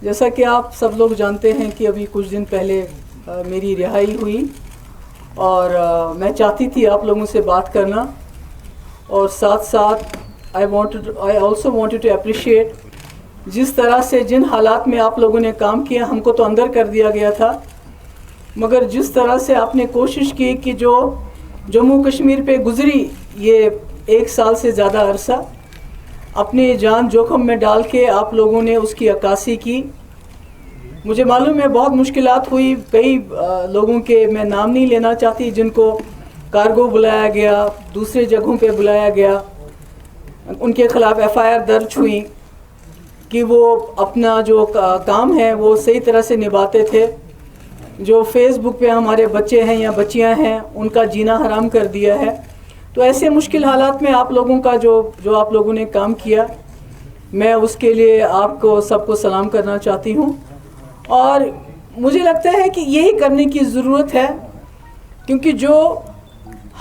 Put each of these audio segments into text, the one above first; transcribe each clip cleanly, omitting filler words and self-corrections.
جیسا کہ آپ سب لوگ جانتے ہیں کہ ابھی کچھ دن پہلے میری رہائی ہوئی اور میں چاہتی تھی آپ لوگوں سے بات کرنا، اور ساتھ ساتھ I also wanted to appreciate جس طرح سے جن حالات میں آپ لوگوں نے کام کیا، ہم کو تو اندر کر دیا گیا تھا، مگر جس طرح سے آپ نے کوشش کی کہ جو جموں کشمیر پہ گزری یہ 1 سال سے زیادہ عرصہ، اپنی جان جوخم میں ڈال کے آپ لوگوں نے اس کی عکاسی کی۔ مجھے معلوم ہے بہت مشکلات ہوئی، کئی لوگوں کے میں نام نہیں لینا چاہتی جن کو کارگو بلایا گیا، دوسرے جگہوں پہ بلایا گیا، ان کے خلاف FIR درج ہوئی کہ وہ اپنا جو کام ہے وہ صحیح طرح سے نبھاتے تھے۔ جو فیس بک پہ ہمارے بچے ہیں یا بچیاں ہیں ان کا جینا حرام کر دیا ہے۔ تو ایسے مشکل حالات میں آپ لوگوں کا جو آپ لوگوں نے کام کیا، میں اس کے لیے آپ کو سب کو سلام کرنا چاہتی ہوں، اور مجھے لگتا ہے کہ یہی کرنے کی ضرورت ہے، کیونکہ جو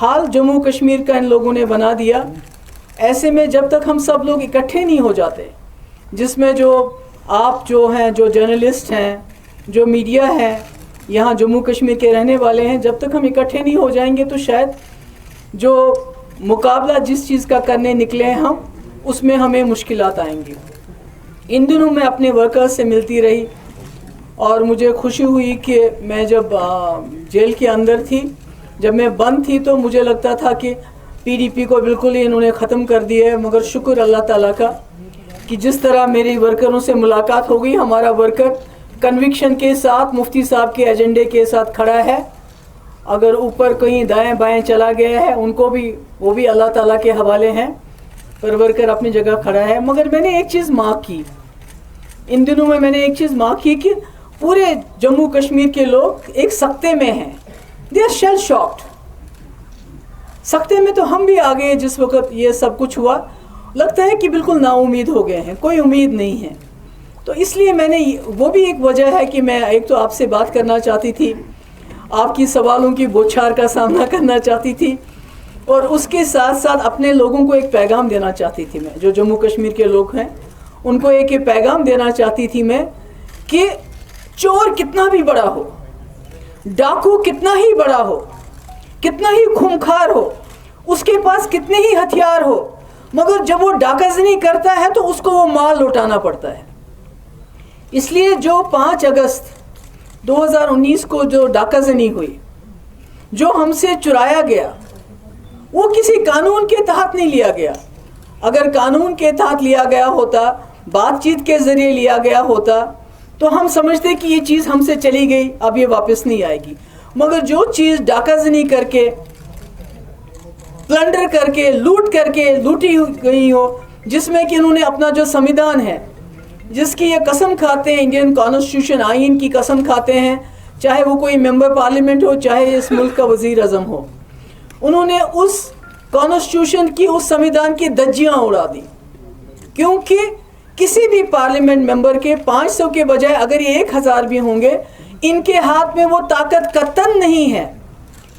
حال جموں کشمیر کا ان لوگوں نے بنا دیا، ایسے میں جب تک ہم سب لوگ اکٹھے نہیں ہو جاتے، جس میں جو آپ جو ہیں، جو جرنلسٹ ہیں، جو میڈیا ہے، یہاں جموں کشمیر کے رہنے والے ہیں، جب تک ہم اکٹھے نہیں ہو جائیں گے تو شاید جو مقابلہ جس چیز کا کرنے نکلے ہیں ہم، اس میں ہمیں مشکلات آئیں گی۔ ان دنوں میں اپنے ورکرز سے ملتی رہی، اور مجھے خوشی ہوئی کہ میں جب جیل کے اندر تھی، جب میں بند تھی، تو مجھے لگتا تھا کہ PDP کو بالکل ہی انہوں نے ختم کر دیا ہے، مگر شکر اللہ تعالیٰ کا کہ جس طرح میری ورکروں سے ملاقات ہو گئی، ہمارا ورکر کنوکشن کے ساتھ مفتی صاحب کے ایجنڈے کے ساتھ کھڑا ہے۔ اگر اوپر کہیں دائیں بائیں چلا گیا ہے، ان کو بھی وہ بھی اللہ تعالیٰ کے حوالے ہیں، پر ورکر اپنی جگہ کھڑا ہے۔ مگر میں نے ایک چیز مارک کی، ان دنوں میں نے ایک چیز مارک کی کہ پورے جموں کشمیر کے لوگ ایک سکتے میں ہیں، دے آر شیل شاکڈ۔ سکتے میں تو ہم بھی آ گئے جس وقت یہ سب کچھ ہوا، لگتا ہے کہ بالکل نا امید ہو گئے ہیں، کوئی امید نہیں ہے۔ تو اس لیے میں نے وہ بھی ایک وجہ ہے کہ میں ایک تو آپ سے بات کرنا چاہتی تھی، آپ کی سوالوں کی بوچھار کا سامنا کرنا چاہتی تھی، اور اس کے ساتھ ساتھ اپنے لوگوں کو ایک پیغام دینا چاہتی تھی، میں جو جموں کشمیر کے لوگ ہیں ان کو ایک پیغام دینا چاہتی تھی میں کہ چور کتنا بھی بڑا ہو، ڈاکو کتنا ہی بڑا ہو، کتنا ہی خونخوار ہو، اس کے پاس کتنے ہی ہتھیار ہو، مگر جب وہ ڈاکہ زنی کرتا ہے تو اس کو وہ مال لوٹانا پڑتا ہے۔ اس لیے جو 5 اگست 2019 کو جو ڈاکہ زنی ہوئی، جو ہم سے چرایا گیا، وہ کسی قانون کے تحت نہیں لیا گیا۔ اگر قانون کے تحت لیا گیا ہوتا، بات چیت کے ذریعے لیا گیا ہوتا، تو ہم سمجھتے کہ یہ چیز ہم سے چلی گئی، اب یہ واپس نہیں آئے گی۔ مگر جو چیز ڈاکہ زنی کر کے، پلنڈر کر کے، لوٹ کر کے لوٹی گئی ہو، جس میں کہ انہوں نے اپنا جو سمویدھان ہے، جس کی یہ قسم کھاتے ہیں، انڈین کانسٹیٹیوشن آئین کی قسم کھاتے ہیں، چاہے وہ کوئی ممبر پارلیمنٹ ہو، چاہے اس ملک کا وزیر اعظم ہو، انہوں نے اس کانسٹیٹیوشن کی، اس سمویدھان کی دھجیاں اڑا دی۔ کیونکہ کسی بھی پارلیمنٹ ممبر کے 500 کے بجائے اگر یہ 1000 بھی ہوں گے، ان کے ہاتھ میں وہ طاقت قطعاً نہیں ہے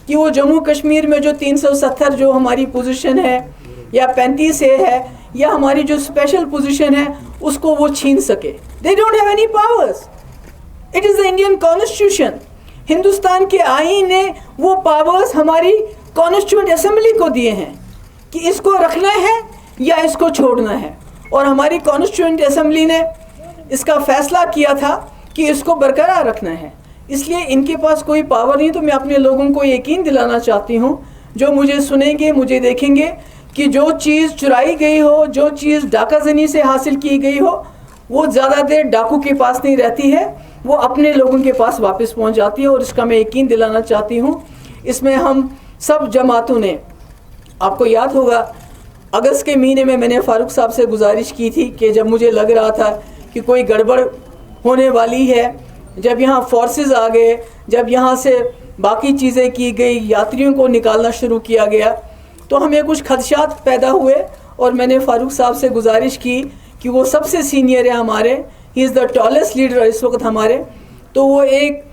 کہ وہ جموں کشمیر میں جو 370 جو ہماری پوزیشن ہے، یا 35A ہے، یا ہماری جو اسپیشل پوزیشن ہے، اس کو وہ چھین سکے۔ They don't have any powers. It is the Indian Constitution. Hindustan کے آئین نے وہ پاورز ہماری کانسٹیٹیوئنٹ اسمبلی کو دیے ہیں کہ اس کو رکھنا ہے یا اس کو چھوڑنا ہے، اور ہماری کانسٹیٹیوئنٹ اسمبلی نے اس کا فیصلہ کیا تھا کہ اس کو برقرار رکھنا ہے۔ اس لیے ان کے پاس کوئی پاور نہیں۔ تو میں اپنے لوگوں کو یقین دلانا چاہتی ہوں، جو مجھے سنیں گے، مجھے دیکھیں گے، کہ جو چیز چرائی گئی ہو، جو چیز ڈاکہ زنی سے حاصل کی گئی ہو، وہ زیادہ دیر ڈاکو کے پاس نہیں رہتی ہے، وہ اپنے لوگوں کے پاس واپس پہنچ جاتی ہے، اور اس کا میں یقین دلانا چاہتی ہوں۔ اس میں ہم سب جماعتوں نے، آپ کو یاد ہوگا اگست کے مہینے میں نے فاروق صاحب سے گزارش کی تھی کہ جب مجھے لگ رہا تھا کہ کوئی گڑبڑ ہونے والی ہے، جب یہاں فورسز آ گئے، جب یہاں سے باقی چیزیں کی گئی، یاتریوں کو نکالنا شروع کیا گیا، تو ہمیں کچھ خدشات پیدا ہوئے، اور میں نے فاروق صاحب سے گزارش کی کہ وہ سب سے سینئر ہے ہمارے، ہی از دا ٹالسٹ لیڈر اس وقت ہمارے، تو وہ ایک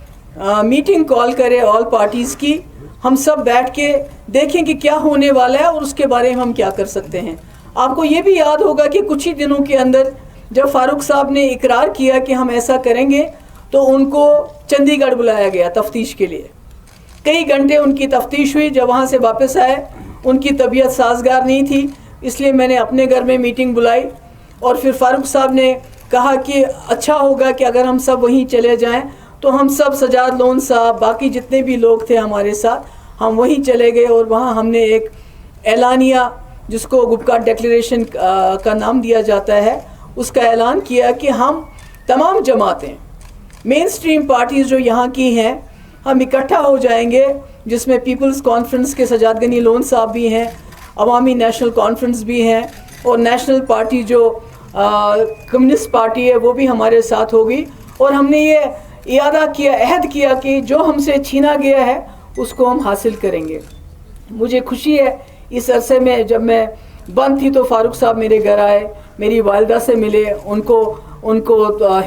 میٹنگ کال کرے آل پارٹیز کی، ہم سب بیٹھ کے دیکھیں کہ کیا ہونے والا ہے اور اس کے بارے میں ہم کیا کر سکتے ہیں۔ آپ کو یہ بھی یاد ہوگا کہ کچھ ہی دنوں کے اندر جب فاروق صاحب نے اقرار کیا کہ ہم ایسا کریں گے تو ان کو چندی گڑھ بلایا گیا تفتیش کے لیے. کئی گھنٹے ان کی تفتیش ہوئی. جب وہاں سے واپس آئے ان کی طبیعت سازگار نہیں تھی, اس لیے میں نے اپنے گھر میں میٹنگ بلائی اور پھر فاروق صاحب نے کہا کہ اچھا ہوگا کہ اگر ہم سب وہیں چلے جائیں. تو ہم سب, سجاد لون صاحب, باقی جتنے بھی لوگ تھے ہمارے ساتھ, ہم وہیں چلے گئے اور وہاں ہم نے ایک اعلانیہ جس کو گپکار ڈیکلیریشن کا نام دیا جاتا ہے, اس کا اعلان کیا کہ ہم تمام جماعتیں, مین سٹریم پارٹیز جو یہاں کی ہیں, ہم اکٹھا ہو جائیں گے, جس میں پیپلز کانفرنس کے سجاد غنی لون صاحب بھی ہیں, عوامی نیشنل کانفرنس بھی ہیں, اور نیشنل پارٹی جو کمیونسٹ پارٹی ہے وہ بھی ہمارے ساتھ ہوگی. اور ہم نے یہ اعادہ کیا, عہد کیا کہ جو ہم سے چھینا گیا ہے اس کو ہم حاصل کریں گے. مجھے خوشی ہے اس عرصے میں جب میں بند تھی تو فاروق صاحب میرے گھر آئے, میری والدہ سے ملے, ان کو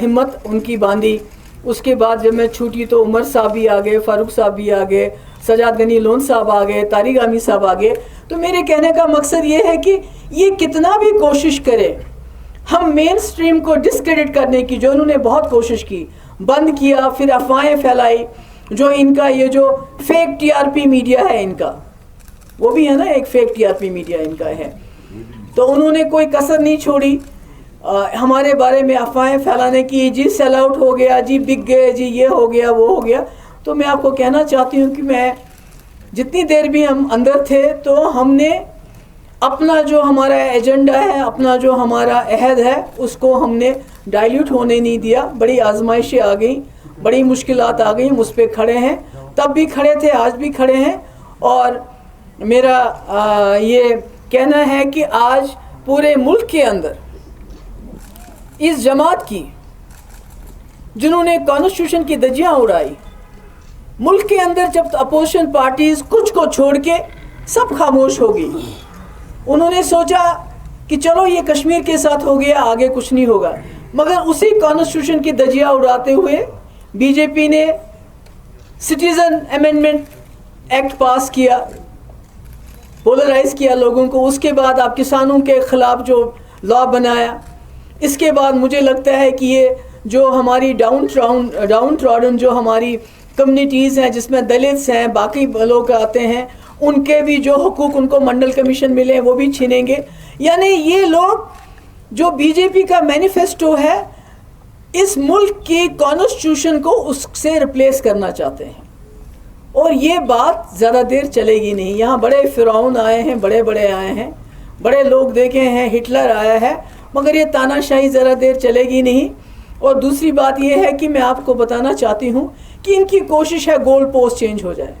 ہمت ان کی باندھی. اس کے بعد جب میں چھوٹی تو عمر صاحب بھی آ گئے, فاروق صاحب بھی آ گئے, سجاد غنی لون صاحب آ گئے, طارق عامی صاحب آ گئے. تو میرے کہنے کا مقصد یہ ہے کہ یہ کتنا بھی کوشش کرے, ہم مین سٹریم کو ڈسکریڈٹ کرنے کی, جو انہوں نے بہت کوشش کی, بند کیا, پھر افواہیں پھیلائی, جو ان کا یہ جو fake T R P media ہے ان کا, وہ بھی ہے نا ایک fake T R P media ان کا ہے, تو انہوں نے کوئی کسر نہیں چھوڑی ہمارے بارے میں افواہیں پھیلانے کی. جی سیل آؤٹ ہو گیا, جی بک گئے, جی یہ ہو گیا, وہ ہو گیا. تو میں آپ کو کہنا چاہتی ہوں کہ میں جتنی دیر بھی ہم اندر تھے تو ہم نے اپنا جو ہمارا ایجنڈا ہے, اپنا جو ہمارا عہد ہے, اس کو ہم نے ڈائلیوٹ ہونے نہیں دیا. بڑی آزمائشیں آ گئیں, بڑی مشکلات آ گئیں, اس پہ کھڑے ہیں, تب بھی کھڑے تھے, آج بھی کھڑے ہیں. اور میرا یہ کہنا ہے کہ آج پورے ملک کے اندر اس جماعت کی, جنہوں نے کانسٹیٹیوشن کی دھجیاں اڑائی, ملک کے اندر جب اپوزیشن پارٹیز کچھ کو چھوڑ کے سب خاموش ہو گئی, انہوں نے سوچا کہ چلو یہ کشمیر کے ساتھ ہو گیا, آگے کچھ نہیں ہوگا. مگر اسی کانسٹیٹیوشن کی دھجیاں اڑاتے ہوئے بی جے پی نے سٹیزن امینڈمنٹ ایکٹ پاس کیا, پولرائز کیا لوگوں کو. اس کے بعد آپ کسانوں کے خلاف جو لا بنایا. اس کے بعد مجھے لگتا ہے کہ یہ جو ہماری ڈاؤن ٹراڈن جو ہماری کمیونٹیز ہیں, جس میں دلتس ہیں, باقی لوگ آتے ہیں, ان کے بھی جو حقوق ان کو منڈل کمیشن ملے وہ بھی چھینیں گے. یعنی یہ لوگ جو بی جے پی کا مینیفیسٹو ہے, اس ملک کی کانسٹیٹیوشن کو اس سے ریپلیس کرنا چاہتے ہیں. اور یہ بات زیادہ دیر چلے گی نہیں. یہاں بڑے فرعون آئے ہیں, بڑے آئے ہیں, بڑے لوگ دیکھے ہیں, ہٹلر آیا ہے, مگر یہ تانا شاہی ذرا دیر چلے گی نہیں. اور دوسری بات یہ ہے کہ میں آپ کو بتانا چاہتی ہوں کہ ان کی کوشش ہے گول پوسٹ چینج ہو جائے.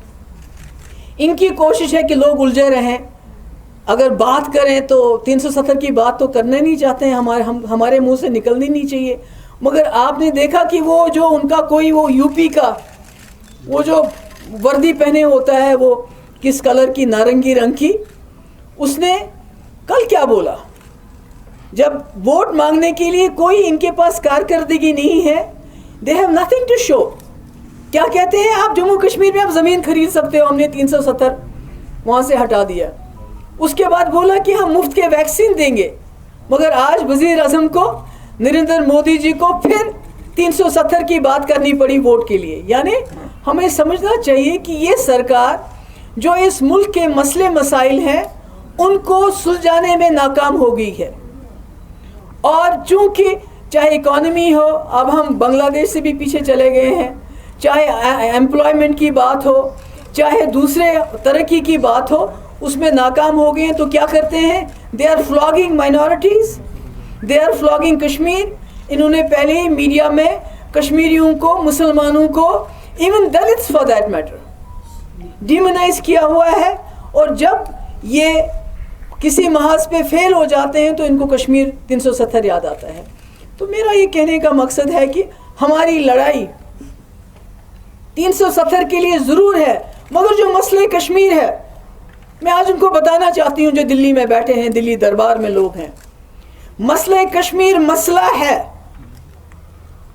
ان کی کوشش ہے کہ لوگ الجھے رہیں. اگر بات کریں تو 370 کی بات تو کرنا نہیں چاہتے ہیں, ہمارے منہ سے نکلنی نہیں چاہیے. مگر آپ نے دیکھا کہ وہ جو ان کا کوئی وہ یو پی کا وہ جو وردی پہنے ہوتا ہے, وہ کس کلر کی, نارنگی رنگ کی, اس نے کل کیا بولا, جب ووٹ مانگنے کے لیے کوئی ان کے پاس کارکردگی نہیں ہے, they have nothing to show. کیا کہتے ہیں, آپ جموں کشمیر میں آپ زمین خرید سکتے ہو, ہم نے 370 وہاں سے ہٹا دیا. اس کے بعد بولا کہ ہم مفت کے ویکسین دیں گے, مگر آج وزیر اعظم کو, نریندر مودی جی کو پھر 370 کی بات کرنی پڑی ووٹ کے لیے. یعنی ہمیں سمجھنا چاہیے کہ یہ سرکار جو اس ملک کے مسئلے مسائل ہیں ان کو سلجھانے میں ناکام ہو گئی ہے. اور چونکہ چاہے اکانومی ہو, اب ہم بنگلہ دیش سے بھی پیچھے چلے گئے ہیں, چاہے ایمپلائمنٹ کی بات ہو, چاہے دوسرے ترقی کی بات ہو, اس میں ناکام ہو گئے ہیں. تو کیا کرتے ہیں, they are flagging minorities, they are flagging Kashmir. انہوں نے پہلے ہی میڈیا میں کشمیریوں کو, مسلمانوں کو, even دلتس for that matter, demonise کیا ہوا ہے. اور جب یہ کسی محاذ پہ فیل ہو جاتے ہیں تو ان کو کشمیر 370 یاد آتا ہے. تو میرا یہ کہنے کا مقصد ہے کہ ہماری لڑائی 370 کے لیے ضرور ہے, مگر جو مسئلہ کشمیر ہے, میں آج ان کو بتانا چاہتی ہوں جو دلی میں بیٹھے ہیں, دلی دربار میں لوگ ہیں, مسئلہ کشمیر مسئلہ ہے.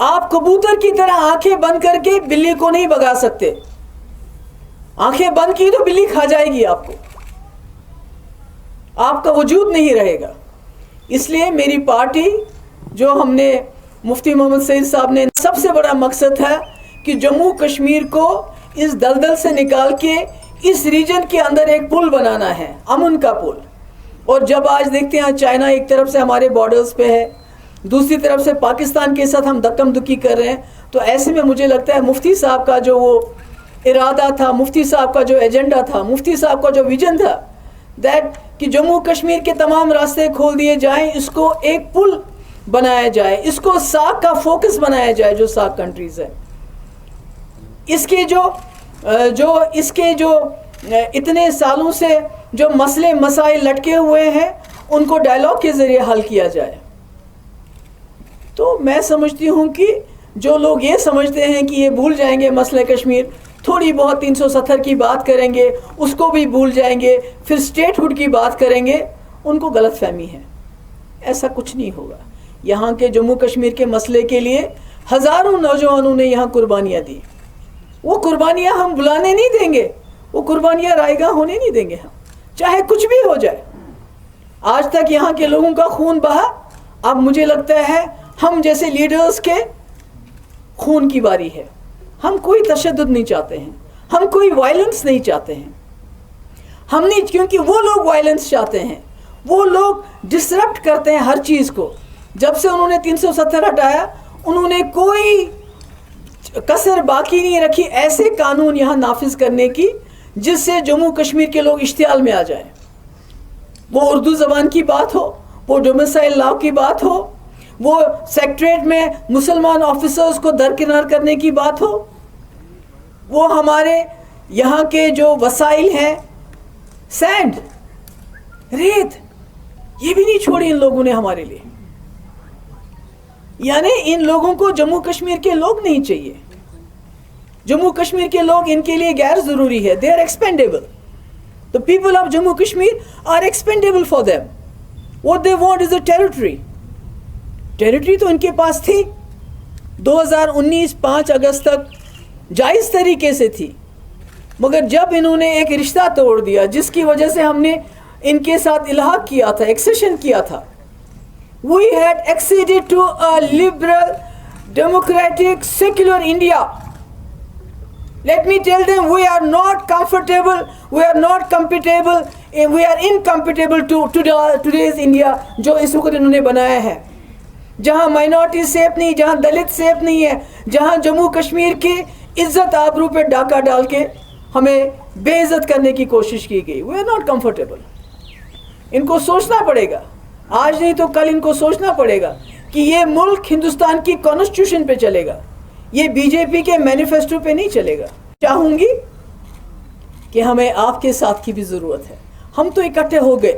آپ کبوتر کی طرح آنکھیں بند کر کے بلی کو نہیں بھگا سکتے. آنکھیں بند کی تو بلی کھا جائے گی آپ کو, آپ کا وجود نہیں رہے گا. اس لیے میری پارٹی جو ہم نے مفتی محمد سعید صاحب نے، سب سے بڑا مقصد ہے کہ جموں کشمیر کو اس دلدل سے نکال کے اس ریجن کے اندر ایک پل بنانا ہے، امن کا پل. اور جب آج دیکھتے ہیں چائنا ایک طرف سے ہمارے بارڈرز پہ ہے، دوسری طرف سے پاکستان کے ساتھ ہم دکم دکی کر رہے ہیں، تو ایسے میں مجھے لگتا ہے مفتی صاحب کا جو وہ ارادہ تھا، مفتی صاحب کا جو ایجنڈا تھا، مفتی صاحب کا جو ویژن تھا، دیٹ کہ جموں کشمیر کے تمام راستے کھول دیے جائیں، اس کو ایک پل بنایا جائے، اس کو ساک کا فوکس بنایا جائے جو ساک کنٹریز ہے. اس کے جو اتنے سالوں سے جو مسئلے مسائل لٹکے ہوئے ہیں ان کو ڈائلاگ کے ذریعے حل کیا جائے. تو میں سمجھتی ہوں کہ جو لوگ یہ سمجھتے ہیں کہ یہ بھول جائیں گے مسئلہ کشمیر، تھوڑی بہت 370 کی بات کریں گے، اس کو بھی بھول جائیں گے، پھر اسٹیٹ ہوڈ کی بات کریں گے، ان کو غلط فہمی ہے. ایسا کچھ نہیں ہوگا. یہاں کے جموں کشمیر کے مسئلے کے لیے ہزاروں نوجوانوں نے یہاں قربانیاں دی. وہ قربانیاں ہم بلانے نہیں دیں گے، وہ قربانیاں رائے گاہ ہونے نہیں دیں گے ہم، چاہے کچھ بھی ہو جائے. آج تک یہاں کے لوگوں کا خون بہا، اب مجھے لگتا ہے ہم جیسے لیڈرز کے خون کی باری ہے. ہم کوئی تشدد نہیں چاہتے ہیں، ہم کوئی وائلنس نہیں چاہتے ہیں. ہم نہیں، کیونکہ وہ لوگ وائلنس چاہتے ہیں، وہ لوگ ڈسرپٹ کرتے ہیں ہر چیز کو. جب سے انہوں نے 370 ہٹایا، انہوں نے کوئی کسر باقی نہیں رکھی ایسے قانون یہاں نافذ کرنے کی جس سے جموں کشمیر کے لوگ اشتعال میں آ جائیں. وہ اردو زبان کی بات ہو، وہ ڈومیسائل لاء کی بات ہو، وہ سیکٹریٹ میں مسلمان آفیسرز کو درکنار کرنے کی بات ہو، وہ ہمارے یہاں کے جو وسائل ہیں، سینڈ، ریت، یہ بھی نہیں چھوڑی ان لوگوں نے ہمارے لیے. یعنی ان لوگوں کو جموں کشمیر کے لوگ نہیں چاہیے. جموں کشمیر کے لوگ ان کے لیے غیر ضروری ہے. they are expendable. The people of Jammu Kashmir are expendable for them. What they want is a territory. Territory تو ان کے پاس تھی 2019 5 اگست تک جائز طریقے سے تھی، مگر جب انہوں نے ایک رشتہ توڑ دیا جس کی وجہ سے ہم نے ان کے ساتھ الحاق کیا تھا، ایکسیشن کیا تھا. We had acceded to a liberal, democratic, secular India. Let me tell them, we are not comfortable, we are not compatible, we are incompatible to today's India جو اس وقت انہوں نے بنایا ہے، جہاں مائنورٹی سیف نہیں، جہاں دلت سیف نہیں ہے، جہاں جموں کشمیر کی عزت آبرو پہ ڈاکہ ڈال کے ہمیں بے عزت کرنے کی کوشش کی گئی. We are not comfortable. ان کو سوچنا پڑے گا، آج نہیں تو کل ان کو سوچنا پڑے گا کہ یہ ملک ہندوستان کی کانسٹیٹیوشن پہ چلے گا، یہ بی جے پی کے مینیفیسٹو پہ نہیں چلے گا. چاہوں گی کہ ہمیں آپ کے ساتھ کی بھی ضرورت ہے. ہم تو اکٹھے ہو گئے،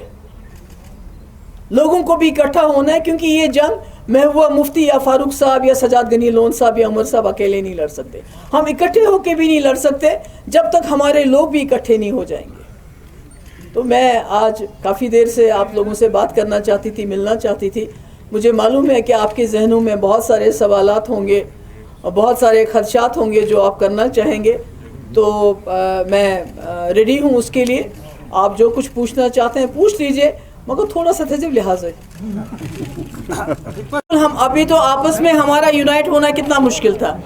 لوگوں کو بھی اکٹھا ہونا ہے، کیونکہ یہ جنگ محبوبہ مفتی یا فاروق صاحب یا سجاد غنی لون صاحب یا عمر صاحب اکیلے نہیں لڑ سکتے. ہم اکٹھے ہو کے بھی نہیں لڑ سکتے جب تک ہمارے لوگ بھی اکٹھے نہیں ہو جائیں گے. تو میں آج کافی دیر سے آپ لوگوں سے بات کرنا چاہتی تھی، ملنا چاہتی تھی. مجھے معلوم ہے کہ آپ کے ذہنوں میں بہت سارے سوالات ہوں گے اور بہت سارے خدشات ہوں گے جو آپ کرنا چاہیں گے، تو میں ریڈی ہوں اس کے لیے. آپ جو کچھ پوچھنا چاہتے ہیں پوچھ لیجئے، مگر تھوڑا سا تہذیب لحاظ ہے. ہم ابھی تو آپس میں ہمارا یونائٹ ہونا کتنا مشکل تھا.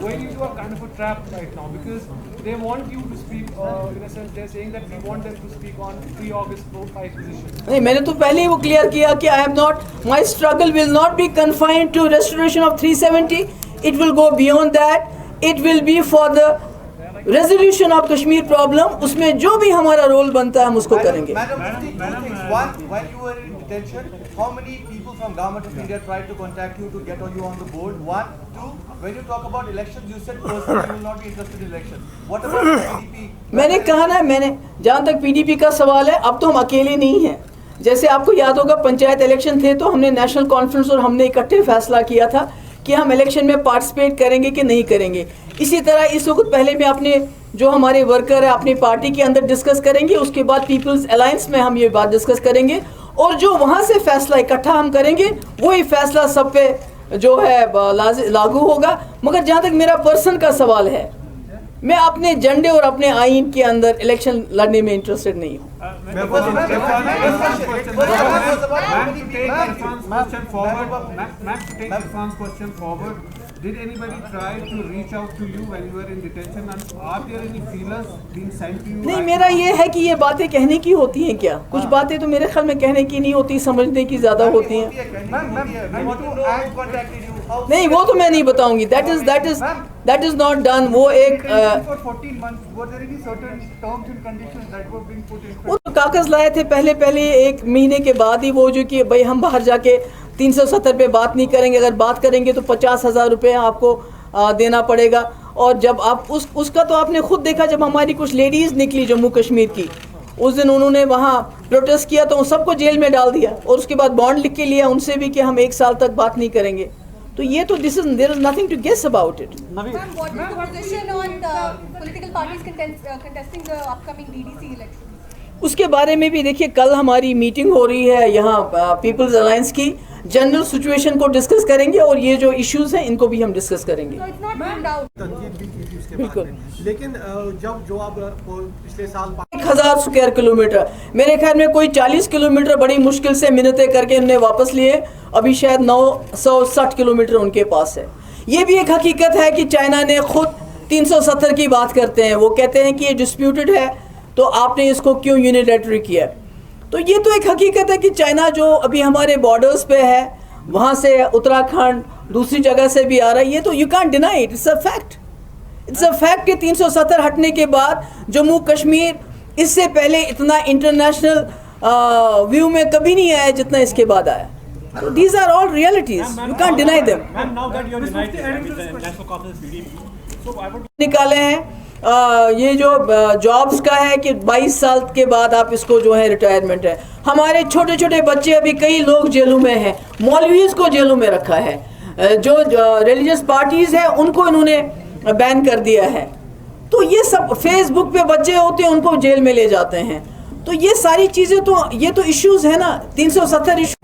going into a kind of a trap right now because they want you to speak in a sense they're saying that we want them to speak on pre-August 5 position. نہیں، میں نے تو پہلے ہی وہ کلیئر کیا کہ I am not, my struggle will not be confined to restoration of 370. It will go beyond that. It will be for the resolution of Kashmir problem. اس میں جو بھی ہمارا رول بنتا ہے ہم اس کو کریں گے. One, when you were in detention, how many people from government of India tried to contact you to get you on the board? One, two, when you talk about elections, you said personally you will not be interested in elections. What about PDP? میں نے کہا نا، میں نے جہاں تک P D P کا سوال ہے، اب تو ہم اکیلے نہیں ہیں. جیسے آپ کو یاد ہوگا پنچایت الیکشن تھے تو ہم نے نیشنل کانفرنس اور ہم نے اکٹھے فیصلہ کیا تھا کہ ہم الیکشن میں پارٹیسپیٹ کریں گے کہ نہیں کریں گے. اسی طرح اس وقت پہلے میں اپنے جو ہمارے ورکر ہیں اپنی پارٹی کے اندر ڈسکس کریں گے، اس کے بعد پیپلز الائنس میں ہم یہ بات ڈسکس کریں گے، اور جو وہاں سے فیصلہ اکٹھا ہم کریں گے وہی فیصلہ سب پہ جو ہے لاگو ہوگا. مگر جہاں تک میرا پرسن کا سوال ہے، میں اپنے جھنڈے اور اپنے آئین کے اندر الیکشن لڑنے میں انٹرسٹڈ نہیں ہوں. Did anybody try to reach out to you when you were in detention, and are there any feelers being sent to you? نہیں, میرا یہ ہے کہ یہ باتیں کہنے کی ہوتی ہیں کیا؟ کچھ باتیں تو میرے خیال میں کہنے کی نہیں ہوتی, سمجھنے کی زیادہ ہوتی ہیں. نہیں, وہ تو میں نہیں بتاؤں گی. That is not done. وہ ایک وہ کاغذ لائے تھے پہلے ایک مہینے کے بعد ہی, وہ جو کہ بھائی ہم باہر جا کے 370 پہ بات نہیں کریں گے, اگر بات کریں گے تو 50,000 روپے آپ کو دینا پڑے گا. اور جب آپ اس کا تو آپ نے خود دیکھا, جب ہماری کچھ لیڈیز نکلی جموں کشمیر کی, اس دن انہوں نے وہاں پروٹیسٹ کیا تو ان سب کو جیل میں ڈال دیا, اور اس کے بعد بانڈ لکھ کے لیا ان سے بھی کہ ہم 1 سال تک بات نہیں کریں گے. تو یہ تو there is nothing to guess about it. Ma'am, what is the position on the political parties contesting the upcoming DDC election? اس کے بارے میں بھی دیکھیے, کل ہماری میٹنگ ہو رہی ہے یہاں پیپلز الائنس کی, جنرل سچویشن کو ڈسکس کریں گے, اور یہ جو ایشوز ہیں ان کو بھی ہم ڈسکس کریں گے. So it's not ruled out. بالکل. لیکن جو آپ پچھلے سال 1000 اسکوائر کلومیٹر, میرے خیال میں کوئی 40 کلومیٹر بڑی مشکل سے منتیں کر کے انہوں نے واپس لیے, ابھی شاید 960 کلومیٹر ان کے پاس ہے. یہ بھی ایک حقیقت ہے کہ چائنا نے خود 370 کی بات کرتے ہیں, وہ کہتے ہیں کہ یہ ڈسپیوٹڈ ہے تو آپ نے اس کو کیوں یونیلیٹرلی کیا. تو یہ تو ایک حقیقت ہے کہ چائنا جو ابھی ہمارے بارڈرز پہ ہے, وہاں سے اتراکھنڈ دوسری جگہ سے بھی آ رہا ہے, یہ تو you can't deny it, it's a fact کہ 370 ہٹنے کے بعد جموں کشمیر اس سے پہلے اتنا انٹرنیشنل ویو میں کبھی نہیں آیا جتنا اس کے بعد آیا. So these are all realities, you can't deny them. Now that you're united with the National Congress PDP, so I would نکالے ہیں یہ جو جابس کا ہے کہ 22 سال کے بعد آپ اس کو جو ہے ریٹائرمنٹ ہے. ہمارے چھوٹے چھوٹے بچے, ابھی کئی لوگ جیلوں میں ہیں, مولویز کو جیلوں میں رکھا ہے, جو ریلیجس پارٹیز ہیں ان کو انہوں نے بین کر دیا ہے. تو یہ سب فیس بک پہ بچے ہوتے ہیں, ان کو جیل میں لے جاتے ہیں. تو یہ ساری چیزیں تو یہ تو ایشوز ہیں نا, 370 ایشو.